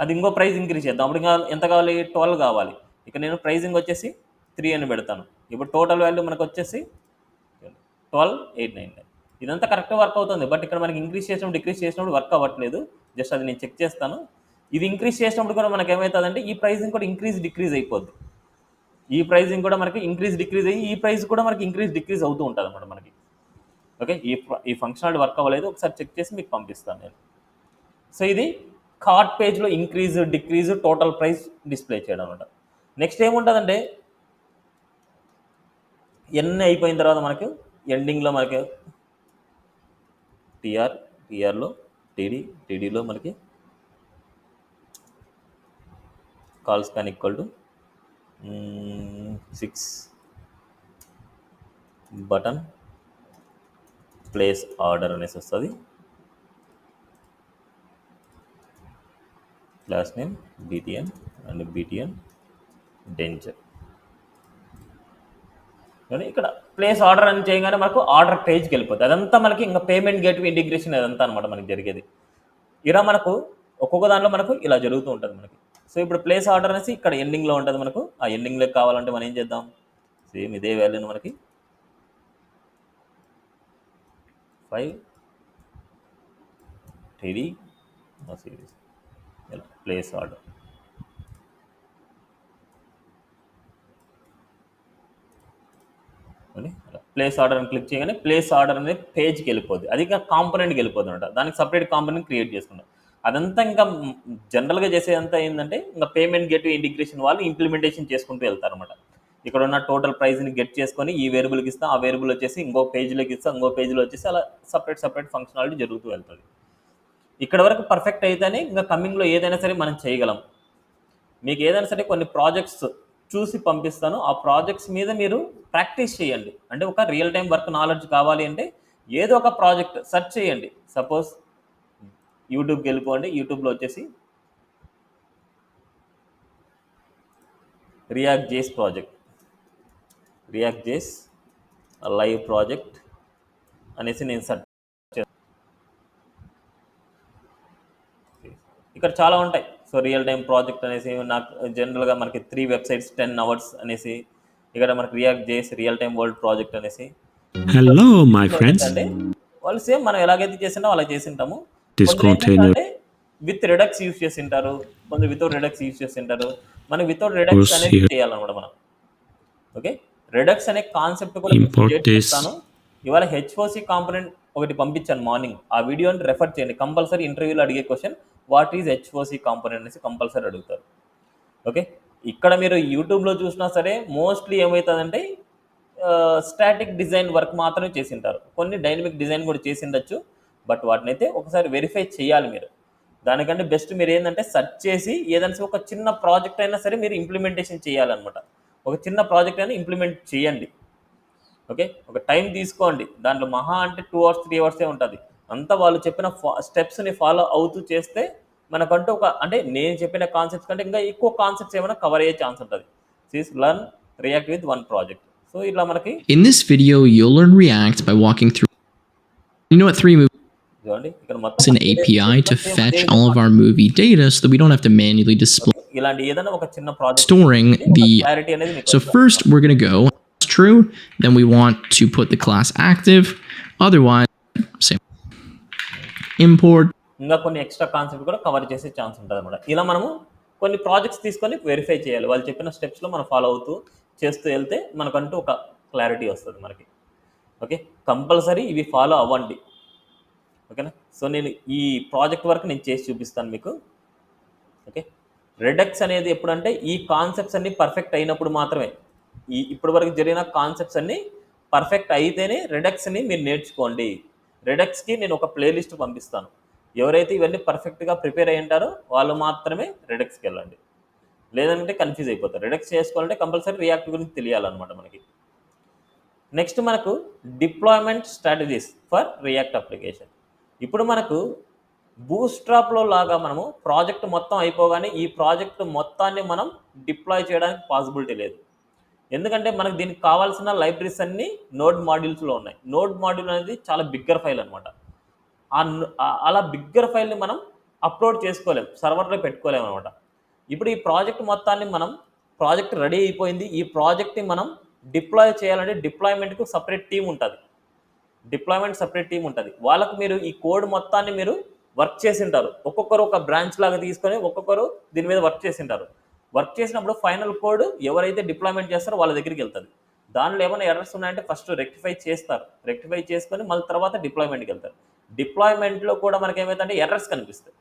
Speaker 1: అది ఇంకో ప్రైస్ ఇంక్రీజ్ చేద్దాం. అప్పుడు ఇంకా ఎంత కావాలి, 12 కావాలి. ఇక నేను ప్రైజింగ్ వచ్చేసి 3 అని పెడతాను. ఇప్పుడు టోటల్ వాల్యూ మనకు వచ్చేసి 12,899. ఇదంతా కరెక్ట్గా వర్క్ అవుతుంది. బట్ ఇక్కడ మనకి ఇంక్రీజ్ చేసినప్పుడు డిక్రీజ్ చేసినప్పుడు వర్క్ అవ్వట్లేదు. జస్ట్ అది నేను చెక్ చేస్తాను. ఇది ఇంక్రీజ్ చేసినప్పుడు కూడా మనకి ఏమవుతుందంటే ఈ ప్రైజింగ్ కూడా డిక్రీజ్ అయిపోద్ది. ఈ ప్రైజింగ్ కూడా మనకి డిక్రీజ్ అయ్యి ఈ ప్రైస్ కూడా మనకి డిక్రీజ్ అవుతూ ఉంటుంది అన్నమాట మనకి. ఓకే, ఈ ఫంక్షనాలిటీ వర్క్ అవ్వలేదు, ఒకసారి చెక్ చేసి మీకు పంపిస్తాను నేను. సో ఇది కార్ట్ పేజ్లో increase decrease total price display చేయడం అనమాట. నెక్స్ట్ ఏముంటుందంటే ఎన్ని అయిపోయిన తర్వాత మనకు ఎండింగ్లో మనకి టీఆర్లో టీడీలో మనకి call span equal to 6 button place order అనేసి వస్తుంది. Class name BTN and BTN denture. కానీ ఇక్కడ ప్లేస్ ఆర్డర్ అని చేయగానే మనకు ఆర్డర్ పేజ్కి వెళ్ళిపోతుంది. అదంతా మనకి ఇంకా పేమెంట్ గేట్వే ఇంటిగ్రేషన్ అదంతా అనమాట మనకి జరిగేది. ఇలా మనకు ఒక్కొక్క దాంట్లో మనకు ఇలా జరుగుతూ ఉంటుంది మనకి. సో ఇప్పుడు ప్లేస్ ఆర్డర్ అనేసి ఇక్కడ ఎండింగ్లో ఉంటుంది మనకు. ఆ ఎండింగ్లోకి కావాలంటే మనం ఏం చేద్దాం, సేమ్ ఇదే వాల్యూని మనకి 5 TD సిరీస్ ఇలా ప్లేస్ ఆర్డర్. అని ప్లేస్ ఆర్డర్ అని క్లిక్ చేయగానే ప్లేస్ ఆర్డర్ అనేది పేజ్కి వెళ్ళిపోద్ది. అది ఇంకా కాంపోనెంట్కి వెళ్ళిపోద్ది అనమాట. దానికి సపరేట్ కాంపోనెంట్ క్రియేట్ చేసుకున్నాం. అదంతా ఇంకా జనరల్గా చేసేదంతా ఏంటంటే ఇంకా పేమెంట్ గేట్వే ఇంటిగ్రేషన్ వాళ్ళు ఇంప్లిమెంటేషన్ చేసుకుంటూ వెళ్తారు అనమాట. ఇక్కడ ఉన్న టోటల్ ప్రైస్ని గెట్ చేసుకొని ఈ వేరియబుల్కి ఇస్తాం, ఆ వేరియబుల్ వచ్చేసి ఇంకో పేజ్లోకి ఇస్తాం, ఇంకో పేజ్లో వచ్చేసి అలా సపరేట్ ఫంక్షనాలిటీ జరుగుతూ వెళ్తుంది. ఇక్కడ వరకు పర్ఫెక్ట్ అయితేనే ఇంకా కమింగ్లో ఏదైనా సరే మనం చేయగలం. మీకు ఏదైనా సరే కొన్ని ప్రాజెక్ట్స్ చూసి పంపిస్తాను. ఆ ప్రాజెక్ట్స్ మీద మీరు ప్రాక్టీస్ చేయండి. అంటే ఒక రియల్ టైం వర్క్ నాలెడ్జ్ కావాలి అంటే ఏదో ఒక ప్రాజెక్ట్ సెర్చ్ చేయండి. సపోజ్ యూట్యూబ్కి వెళ్ళిపోండి. యూట్యూబ్లో వచ్చేసి రియాక్ట్ జేస్ ప్రాజెక్ట్, రియాక్ట్ జేస్ లైవ్ ప్రాజెక్ట్ అనేసి నేను సెర్చ్ చేస్తాను. ఇక్కడ చాలా ఉంటాయి. సో రియల్ టైం ప్రాజెక్ట్ అనేసి నాకు జనరల్గా మనకి 3 వెబ్సైట్స్ 10 అవర్స్ అనేసి, ఇక్కడ మనకి రియాక్ట్ జేస్ రియల్ టైం వరల్డ్ ప్రాజెక్ట్ అనేసి.
Speaker 3: Hello, my friends.
Speaker 1: అంటే వాళ్ళు సేమ్ మనం ఎలాగైతే చేసింటామో అలా చేసింటాము.
Speaker 3: This
Speaker 1: కొందరు ఏంటంటే
Speaker 3: container
Speaker 1: అంటే విత్ రిడక్స్ యూజ్ చేసింటారు, కొందరు వితౌట్ రిడక్స్ యూజ్ చేసింటారు. మనం వితౌట్ రిడక్స్
Speaker 3: was
Speaker 1: అనేది
Speaker 3: here.
Speaker 1: చేయాలన్నమాట మనం. ఓకే, రిడక్స్ అనే కాన్సెప్ట్ కూడా
Speaker 3: Import this.
Speaker 1: చేస్తాను. ఇవాళ హెచ్ఓసి కాంపోనెంట్ ఒకటి పంపించాను మార్నింగ్. ఆ వీడియోని రెఫర్ చేయండి. కంపల్సరీ ఇంటర్వ్యూలో అడిగే క్వశ్చన్ వాట్ ఈజ్ హెచ్ఓసి కాంపోనెంట్ అనేసి కంపల్సరీ అడుగుతారు. ఓకే, ఇక్కడ మీరు యూట్యూబ్లో చూసినా సరే మోస్ట్లీ ఏమవుతుందంటే స్టాటిక్ డిజైన్ వర్క్ మాత్రమే చేసింటారు. కొన్ని డైనమిక్ డిజైన్ కూడా చేసిండొచ్చు. బట్ వాటిని అయితే ఒకసారి వెరిఫై చేయాలి మీరు. దానికంటే బెస్ట్ మీరు ఏంటంటే సెర్చ్ చేసి ఏదైనా ఒక చిన్న ప్రాజెక్ట్ అయినా సరే మీరు ఇంప్లిమెంటేషన్ చేయాలన్నమాట. ఒక చిన్న ప్రాజెక్ట్ అయినా ఇంప్లిమెంట్ చేయండి. ఓకే, ఒక టైం తీసుకోండి. దాంట్లో మహా అంటే 2 hours 3 hours ఉంటుంది. అంతా వాళ్ళు చెప్పిన స్టెప్స్ని ఫాలో అవుతూ చేస్తే మనకంటూ ఒక అంటే నేను చెప్పిన కాన్సెప్ట్స్ కంటే ఇంకా ఎక్కువ కాన్సెప్ట్స్ ఏమైనా కవర్ అయ్యే ఛాన్స్ ఉంటుంది. Please learn react with one project. So ఇట్లా మనకి
Speaker 4: In this video, you'll learn React by walking through. You know what 3 movies
Speaker 1: చూడండి ఇక్కడ
Speaker 4: is
Speaker 1: మొత్తం
Speaker 4: an API to fetch all of our movie data so that we don't have to manually display
Speaker 1: ఇలాంటి ఏదైనా ఒక చిన్న project
Speaker 4: storing the.
Speaker 1: Clarity అనేది మీకు
Speaker 4: So first, we're gonna go true. Then we want to put the class active. Otherwise, same. Import.
Speaker 1: ఇంకా కొన్ని extra concept కూడా cover చేసే ఛాన్స్ ఉంటుంది అనమాట. ఇలా మనము కొన్ని ప్రాజెక్ట్స్ తీసుకొని వెరిఫై చేయాలి. వాళ్ళు చెప్పిన స్టెప్స్లో మనం ఫాలో అవుతూ చేస్తూ వెళ్తే మనకంటూ ఒక క్లారిటీ వస్తుంది మనకి. ఓకే, కంపల్సరీ ఇవి ఫాలో అవ్వండి. ఓకేనా. సో నేను ఈ ప్రాజెక్ట్ వర్క్ నేను చేసి చూపిస్తాను మీకు. ఓకే, రిడక్స్ అనేది ఎప్పుడంటే ఈ కాన్సెప్ట్స్ అన్నీ పర్ఫెక్ట్ అయినప్పుడు మాత్రమే. ఇప్పటి వరకు జరిగిన కాన్సెప్ట్స్ అన్నీ పర్ఫెక్ట్ అయితేనే రిడక్స్ని మీరు నేర్చుకోండి. రిడక్స్కి నేను ఒక ప్లేలిస్ట్ పంపిస్తాను. ఎవరైతే ఇవన్నీ పర్ఫెక్ట్గా ప్రిపేర్ అయ్యి ఉంటారో వాళ్ళు మాత్రమే రిడక్స్కి వెళ్ళండి. లేదంటే కన్ఫ్యూజ్ అయిపోతారు. రిడక్స్ చేసుకోవాలంటే కంపల్సరీ రియాక్ట్ గురించి తెలియాలన్నమాట మనకి. నెక్స్ట్ మనకు deployment strategies for react application. ఇప్పుడు మనకు బూస్ట్రాప్లో లాగా మనము ప్రాజెక్ట్ మొత్తం అయిపోగానే ఈ ప్రాజెక్ట్ మొత్తాన్ని మనం డిప్లాయ్ చేయడానికి పాసిబిలిటీ లేదు. ఎందుకంటే మనకు దీనికి కావాల్సిన లైబ్రరీస్ అన్నీ నోడ్ మాడ్యూల్స్లో ఉన్నాయి. నోడ్ మాడ్యూల్ అనేది చాలా బిగ్గర్ ఫైల్ అనమాట. అలా బిగ్గర్ ఫైల్ని మనం అప్లోడ్ చేసుకోలేము, సర్వర్లో పెట్టుకోలేము అనమాట. ఇప్పుడు ఈ ప్రాజెక్ట్ మొత్తాన్ని మనం ప్రాజెక్ట్ రెడీ అయిపోయింది. ఈ ప్రాజెక్ట్ని మనం డిప్లాయ్ చేయాలంటే డిప్లాయ్మెంట్కు సపరేట్ టీం ఉంటుంది. డిప్లాయ్మెంట్ సపరేట్ టీం ఉంటుంది. వాళ్ళకు మీరు ఈ కోడ్ మొత్తాన్ని మీరు వర్క్ చేసింటారు. ఒక్కొక్కరు ఒక బ్రాంచ్ లాగా తీసుకొని ఒక్కొక్కరు దీని మీద వర్క్ చేసింటారు. వర్క్ చేసినప్పుడు ఫైనల్ కోడ్ ఎవరైతే డిప్లాయ్మెంట్ చేస్తారో వాళ్ళ దగ్గరికి వెళ్తుంది. దానిలో ఏమైనా ఎర్రర్స్ ఉన్నాయంటే ఫస్ట్ రెక్టిఫై చేస్తారు. రెక్టిఫై చేసుకొని మళ్ళీ తర్వాత డిప్లాయ్మెంట్కి వెళ్తారు. డిప్లాయ్మెంట్లో కూడా మనకి ఏమైందంటే ఎర్రర్స్ కనిపిస్తాయి.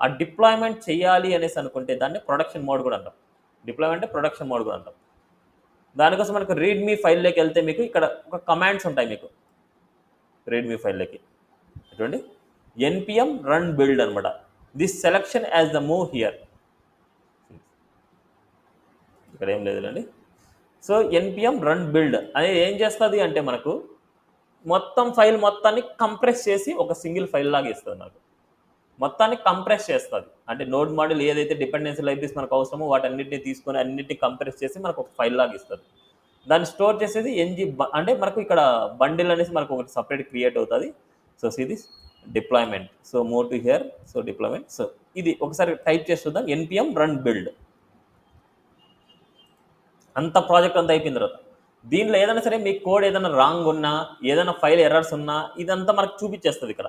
Speaker 1: ఆ డిప్లాయ్మెంట్ చేయాలి అనేసి అనుకుంటే దాన్ని ప్రొడక్షన్ మోడ్ కూడా అంటాం. డిప్లాయ్మెంట్ ప్రొడక్షన్ మోడ్ కూడా అంటాం. దానికోసం మనకు రీడ్మీ ఫైల్లోకి వెళ్తే మీకు ఇక్కడ ఒక కమాండ్స్ ఉంటాయి. మీకు రీడ్మీ ఫైల్లోకి ఎటువంటి npm రన్ బిల్డ్ అనమాట. This selection as the move here. ఇక్కడ ఏం లేదులేండి. సో npm రన్ బిల్డ్ అనేది ఏం చేస్తుంది అంటే మనకు మొత్తం ఫైల్ మొత్తాన్ని కంప్రెస్ చేసి ఒక సింగిల్ ఫైల్ లాగా ఇస్తుంది మనకు. మొత్తాన్ని కంప్రెస్ చేస్తుంది. అంటే నోడ్ మాడ్యూల్ ఏదైతే డిపెండెన్సీ లైబ్రరీస్ మనకు అవసరమో వాటన్నిటిని తీసుకొని అన్నిటిని కంప్రెస్ చేసి మనకు ఒక ఫైల్ లాగా ఇస్తుంది. దాన్ని స్టోర్ చేసేది అంటే మనకు ఇక్కడ బండిల్ అనేసి మనకు ఒకటి సపరేట్ క్రియేట్ అవుతుంది. సో ఇది deployment. So move to hear. So deployment. So ఇది ఒకసారి టైప్ చేసి చూద్దాం. npm run build. అంత ప్రాజెక్ట్ అంతా అయిపోయిన తర్వాత దీనిలో ఏదైనా సరే మీ కోడ్ ఏదైనా రాంగ్ ఉన్నా, ఏదైనా ఫైల్ ఎర్రర్స్ ఉన్నా ఇదంతా మనకు చూపించేస్తుంది. ఇక్కడ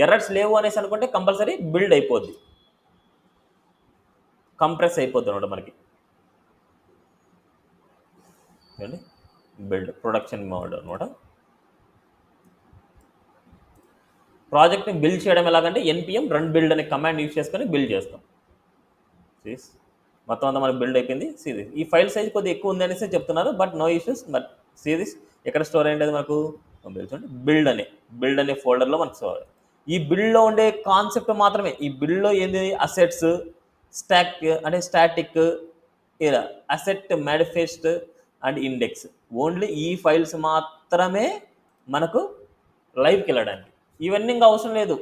Speaker 1: ఎర్రర్స్ లేవు అనేసి అనుకుంటే కంపల్సరీ బిల్డ్ అయిపోద్ది, కంప్రెస్ అయిపోద్ది అనమాట మనకి. బిల్డ్ ప్రొడక్షన్ మోడ్ అనమాట. ప్రాజెక్ట్ని బిల్డ్ చేయడం ఎలాగంటే npm రన్ బిల్డ్ అనే కమాండ్ యూజ్ చేసుకొని బిల్డ్ చేస్తాం. మొత్తం అంతా మనకు బిల్డ్ అయిపోయింది. సీరీస్ ఈ ఫైల్ సైజ్ కొద్దిగా ఎక్కువ ఉంది అనేసి చెప్తున్నారు, but no issues. But series ఎక్కడ స్టోర్ అయ్యేది మనకు బిల్డ్ అనే ఫోల్డర్లో మనకు స్టోర్. ఈ బిల్డ్లో ఉండే కాన్సెప్ట్ మాత్రమే. ఈ బిల్డ్లో ఏంది అసెట్స్, స్టాక్ అంటే స్టాటిక్, ఇలా asset manifest and index, only ఈ ఫైల్స్ మాత్రమే మనకు లైవ్కి వెళ్ళడానికి. ఇవన్నీ ఇంకా అవసరం లేదు.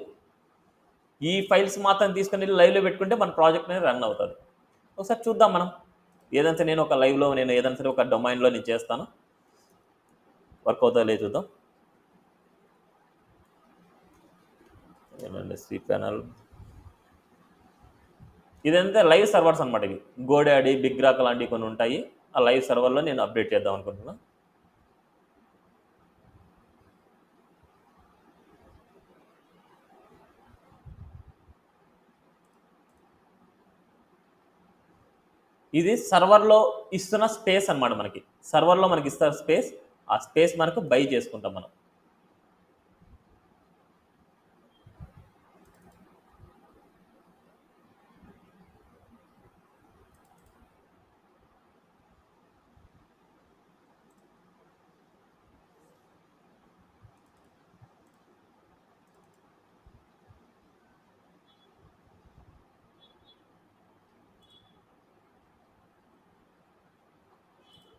Speaker 1: ఈ ఫైల్స్ మాత్రం తీసుకొని లైవ్లో పెట్టుకుంటే మన ప్రాజెక్ట్ అనేది రన్ అవుతుంది. ఒకసారి చూద్దాం మనం. ఏదైనా సరే నేను ఒక లైవ్లో ఏదైనా సరే ఒక డొమైన్లో నేను చేస్తాను, వర్క్ అవుతుందో లేదు చూద్దాం. ఏమండి సి ప్యానల్, ఇదంతా లైవ్ సర్వర్స్ అనమాట. ఇవి గోడాడి, బిగ్ రాక్ లాంటివి కొన్ని ఉంటాయి. ఆ లైవ్ సర్వర్లో నేను అప్డేట్ చేద్దాం అనుకుంటున్నాను. ఇది సర్వర్లో ఇస్తున్న స్పేస్ అనమాట. మనకి సర్వర్లో మనకి ఇస్తారు స్పేస్. ఆ స్పేస్ మనకు బై చేసుకుంటాం మనం.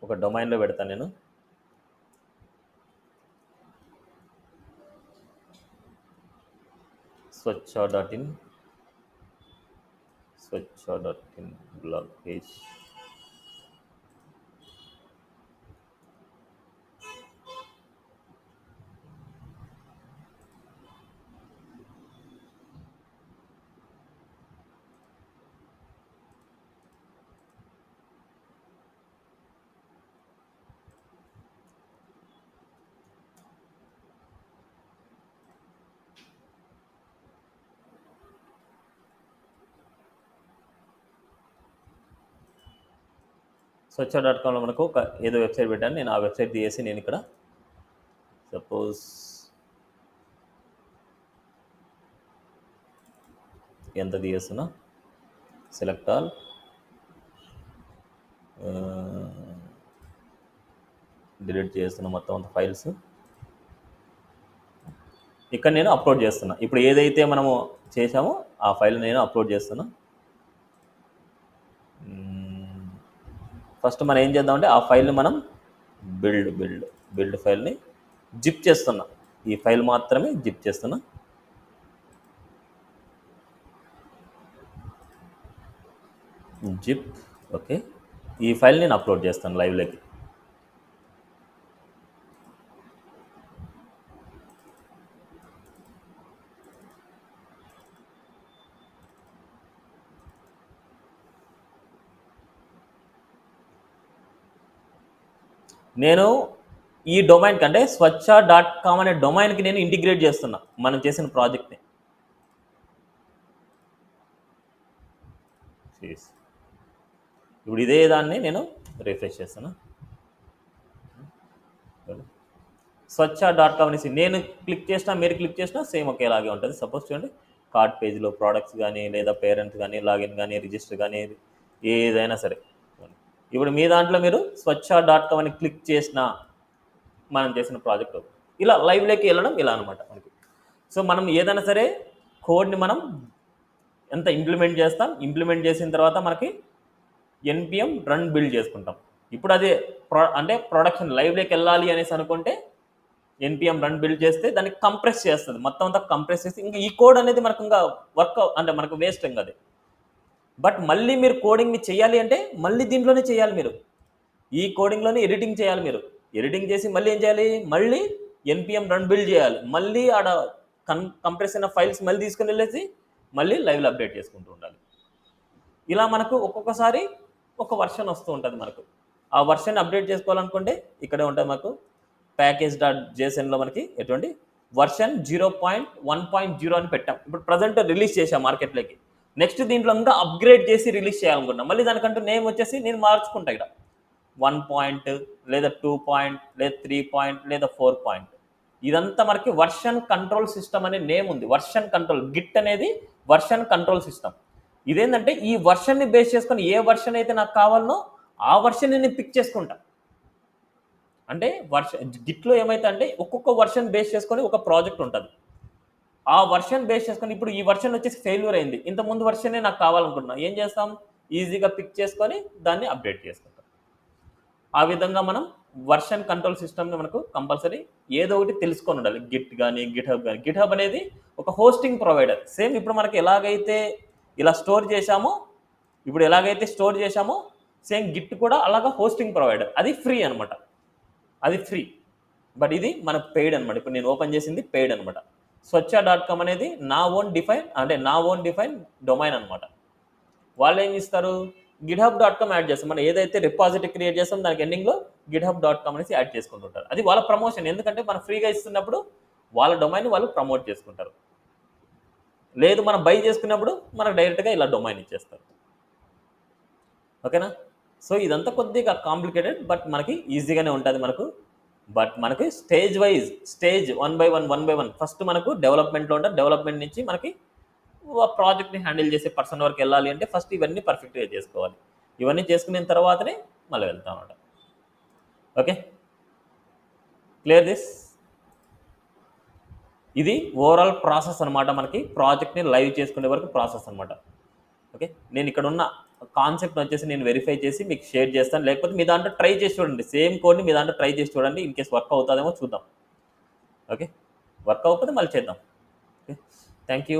Speaker 1: ఒక డొమైన్లో పెడతాను నేను. swachha.in blog page. swachha.comలో మనకు ఒక ఏదో వెబ్సైట్ పెట్టాను నేను. ఆ వెబ్సైట్ తీసేసి నేను ఇక్కడ సపోజ్ ఎంత తీసేస్తున్నా, సెలెక్ట్ ఆల్, డిలీట్ చేస్తున్నా మొత్తం అంత ఫైల్స్. ఇక్కడ నేను అప్లోడ్ చేస్తున్నా. ఇప్పుడు ఏదైతే మనము చేసామో ఆ ఫైల్ నేను అప్లోడ్ చేస్తున్నా. ఫస్ట్ మనం ఏం చేద్దామంటే ఆ ఫైల్ని మనం బిల్డ్ ఫైల్ని జిప్ చేస్తున్నా. ఈ ఫైల్ మాత్రమే జిప్ చేస్తున్నా. Zip okay. ఈ ఫైల్ నేను అప్లోడ్ చేస్తాను లైవ్లోకి. నేను ఈ డొమైన్ కంటే swachha.com అనే డొమైన్కి నేను ఇంటిగ్రేట్ చేస్తున్నా మనం చేసిన ప్రాజెక్ట్ని. ఇప్పుడు ఇదే దాన్ని నేను రిఫ్రెష్ చేస్తున్నా. swachha.com అనేసి నేను క్లిక్ చేసినా, మీరు క్లిక్ చేసినా సేమ్ ఒకేలాగే ఉంటుంది. సపోజ్ చూడండి, కార్డ్ పేజ్లో ప్రోడక్ట్స్ కానీ, లేదా పేరెంట్స్ కానీ, లాగిన్ కానీ, రిజిస్టర్ కానీ, ఏదైనా సరే. ఇప్పుడు మీ దాంట్లో మీరు swachha.com అని క్లిక్ చేసినా మనం చేసిన ప్రాజెక్ట్ ఇలా లైవ్లోకి వెళ్ళడం ఇలా అనమాట మనకి. సో మనం ఏదైనా సరే కోడ్ని మనం ఎంత ఇంప్లిమెంట్ చేస్తాం, ఇంప్లిమెంట్ చేసిన తర్వాత మనకి npm రన్ బిల్డ్ చేసుకుంటాం. ఇప్పుడు అదే అంటే ప్రొడక్షన్ లైవ్లోకి వెళ్ళాలి అనేసి అనుకుంటే npm రన్ బిల్డ్ చేస్తే దాన్ని కంప్రెస్ చేస్తుంది, మొత్తం అంతా కంప్రెస్ చేసి ఇంకా ఈ కోడ్ అనేది మనకు ఇంకా వర్క్ అంటే మనకు వేస్ట్ ఇంకా అది. బట్ మళ్ళీ మీరు కోడింగ్ని చేయాలి అంటే మళ్ళీ దీంట్లోనే చేయాలి మీరు, ఈ కోడింగ్లోనే ఎడిటింగ్ చేయాలి మీరు. ఎడిటింగ్ చేసి మళ్ళీ ఏం చేయాలి, మళ్ళీ npm రన్ బిల్డ్ చేయాలి, మళ్ళీ ఆడ కంప్రెస్ అయిన ఫైల్స్ మళ్ళీ తీసుకుని వెళ్ళేసి మళ్ళీ లైవ్లో అప్డేట్ చేసుకుంటూ ఉండాలి. ఇలా మనకు ఒక్కొక్కసారి ఒక వర్షన్ వస్తూ ఉంటుంది మనకు. ఆ వర్షన్ అప్డేట్ చేసుకోవాలనుకుంటే ఇక్కడే ఉంటుంది మనకు package.jsonలో మనకి ఎటువంటి వర్షన్ 0.1.0 అని పెట్టాం. ఇప్పుడు ప్రజెంట్ రిలీజ్ చేసాం మార్కెట్లోకి. నెక్స్ట్ దీంట్లో ఇంకా అప్గ్రేడ్ చేసి రిలీజ్ చేయాలనుకుంటున్నాం. మళ్ళీ దానికంటూ నేమ్ వచ్చేసి నేను మార్చుకుంటా ఇక్కడ 1 పాయింట్ లేదా 2 పాయింట్ లేదా 3 పాయింట్ లేదా 4 పాయింట్. ఇదంతా మనకి వర్షన్ కంట్రోల్ సిస్టమ్ అనే నేమ్ ఉంది. వర్షన్ కంట్రోల్, గిట్ అనేది వర్షన్ కంట్రోల్ సిస్టమ్. ఇదేంటంటే ఈ వర్షన్ని బేస్ చేసుకొని ఏ వర్షన్ అయితే నాకు కావాలనో ఆ వర్షన్ నేను పిక్ చేసుకుంటా. అంటే గిట్లో ఏమైతే అంటే ఒక్కొక్క వర్షన్ బేస్ చేసుకొని ఒక ప్రాజెక్ట్ ఉంటుంది. ఆ వర్షన్ బేస్ చేసుకొని ఇప్పుడు ఈ వర్షన్ వచ్చేసి ఫెయిల్యూర్ అయింది, ఇంత ముందు వర్షనే నాకు కావాలనుకుంటున్నా, ఏం చేస్తాం, ఈజీగా పిక్ చేసుకొని దాన్ని అప్డేట్ చేసుకుంటాం. ఆ విధంగా మనం వర్షన్ కంట్రోల్ సిస్టమ్ని మనకు కంపల్సరీ ఏదో ఒకటి తెలుసుకొని ఉండాలి. గిట్ కానీ గిట్హబ్ కానీ. గిట్హబ్ అనేది ఒక హోస్టింగ్ ప్రొవైడర్. సేమ్ ఇప్పుడు మనకి ఎలాగైతే ఇలా స్టోర్ చేశామో, సేమ్ గిట్ కూడా అలాగా హోస్టింగ్ ప్రొవైడర్. అది ఫ్రీ అనమాట, అది ఫ్రీ. బట్ ఇది మనకు పెయిడ్ అనమాట. ఇప్పుడు నేను ఓపెన్ చేసింది పెయిడ్ అనమాట. swachha.com అనేది నా ఓన్ డిఫైన్ డొమైన్ అనమాట. వాళ్ళు ఏం ఇస్తారు, github.com యాడ్ చేస్తాం. మనం ఏదైతే రిపాజిటరీ క్రియేట్ చేస్తాం దానికి ఎండింగ్లో github.com అనేసి యాడ్ చేసుకుంటుంటారు. అది వాళ్ళ ప్రమోషన్, ఎందుకంటే మనం ఫ్రీగా ఇస్తున్నప్పుడు వాళ్ళ డొమైన్ వాళ్ళు ప్రమోట్ చేసుకుంటారు. లేదు మనం బై చేసుకున్నప్పుడు మనకు డైరెక్ట్గా ఇలా డొమైన్ ఇచ్చేస్తారు. ఓకేనా? సో ఇదంతా కొద్దిగా కాంప్లికేటెడ్, బట్ మనకి ఈజీగానే ఉంటుంది మనకు. బట్ మనకి స్టేజ్ 1 by 1 ఫస్ట్ మనకు డెవలప్మెంట్లో ఉంటుంది. డెవలప్మెంట్ నుంచి మనకి ప్రాజెక్ట్ని హ్యాండిల్ చేసే పర్సన్ వరకు వెళ్ళాలి అంటే ఫస్ట్ ఇవన్నీ పర్ఫెక్ట్గా చేసుకోవాలి. ఇవన్నీ చేసుకున్న తర్వాతనే మళ్ళీ వెళ్తాం అన్నమాట. Okay, clear this? ఇది ఓవరాల్ ప్రాసెస్ అనమాట. మనకి ప్రాజెక్ట్ని లైవ్ చేసుకునే వరకు ప్రాసెస్ అనమాట. ఓకే, నేను ఇక్కడ ఉన్న కాన్సెప్ట్ వచ్చేసి నేను వెరిఫై చేసి మీకు షేర్ చేస్తాను. లేకపోతే మీ దాంట్లో ట్రై చేసి చూడండి, సేమ్ కోడ్ని మీ దాంట్లో ట్రై చేసి చూడండి. ఇన్ కేస్ వర్క్ అవుతుందేమో చూద్దాం. ఓకే, వర్క్ అవ్వకపోతే మళ్ళీ చేద్దాం. Okay, thank you.